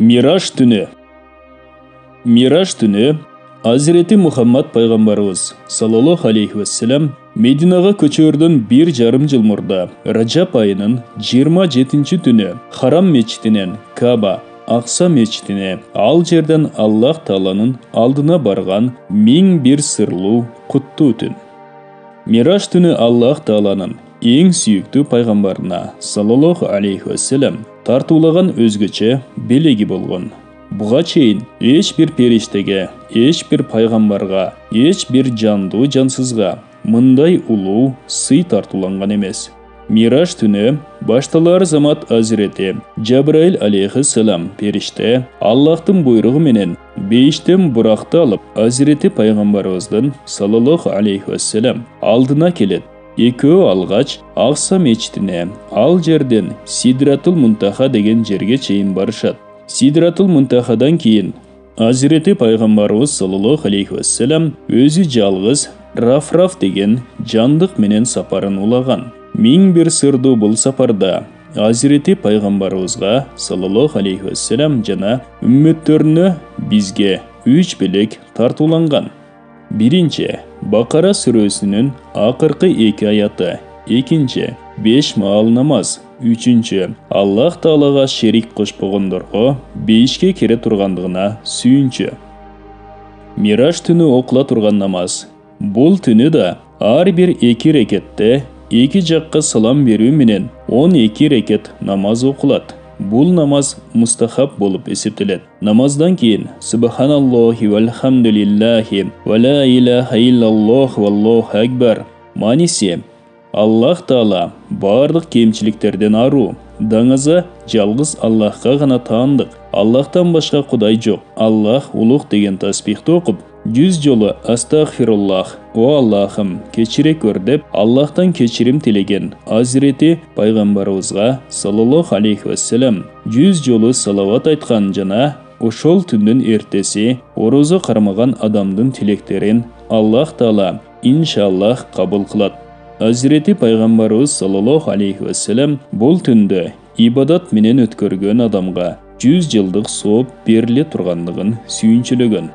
Мираж түні. Мираж түні Hazreti Muhammad Peygamberimiz sallallahu aleyhi ve sellem Medinaga көчөрдөн 1,5 жыл мурда Rajab ayının 27 түні Харам мечитинен Каба Акса мечитине ал жерден Аллах Тааланын алдына барган 1001 сырлуу куттуу түн. Мираж түнү Аллах Тааланын эң сүйүктүү пайгамбарына саллаллаху алейхи ва саллям тартуулаган өзгөчө белеги болгон. Буга чейин эч бир периштеге, эч бир пайгамбарга, эч бир жандуу жансызга мындай улуу сый тартууланган эмес. Мираж түнү башталар замат Азирети Жабраил алейхиссалам периште Аллахтын буйругу менен бейиштен буракты алып Азирети пайгамбарыбыздын саллаллаху алейхи ва саллям алдына келет. Экөө алгач Акса мечитине ал жерден Сидратул Мунтаха деген жерге чейин барышат. Сидратул Мунтахадан кийин Азирети пайгамбарыбыз саллаллаху алейхи ва саллям өзү жалгыз Раф деген жандык менен сапарын улаган. 1001 сырдуу бул сапарда Азирети пайгамбарыбызга саллаллаху алейхи ва саллям жана үммөттөрүнө бизге 3 белек тартууланган. Биринчи Бакара сүрөсүнүн акыркы 2 аяты, экинчи 5 маал намаз, үчүнчү Аллах Таалага шерик кошпогондорго бейишке кере тургандыгына сүйүнчү. Мираж түнү окула турган намаз. Бул түнү да ар бир 2 рекетте 2 жакка салам берүү менен 12 рекет намаз окулат. Бул намаз мустахаб болуп эсептелет. Намаздан кийин Субханаллахи вальхамдулиллахи ва ла илаха иллаллах валлаху акбар. Маниси Аллах Таала бардык кемчиликтерден аруу. Даңаза жалгыз Аллахка гана таандык. Аллахтан башка кудай жок. Аллах улук деген таспихти окуп 100 жолу астагфируллах, о Аллахым, кечире көр деп Аллахтан кечирим тилеген Азирети пайгамбарыбызга саллаллаху алейхи ва саллям 100 жолу салават айткан жана ошол түндүн эртеси орозо кармаган адамдын тилектерин Аллах Таала иншаллах кабыл кылат. Азирети пайгамбарыбыз саллаллаху алейхи ва саллям бул түндө ибадат менен өткөргөн адамга 100 жылдык сооп бериле тургандыгын сүйүнчүлөгөн.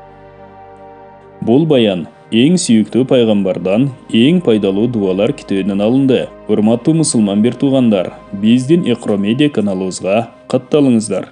Бул баян эң сүйүктүү пайгамбардан эң пайдалуу дуалар китебинен алынды. Урматтуу мусулман бир туугандар, биздин Экро Медиа каналыбызга катталыңыздар.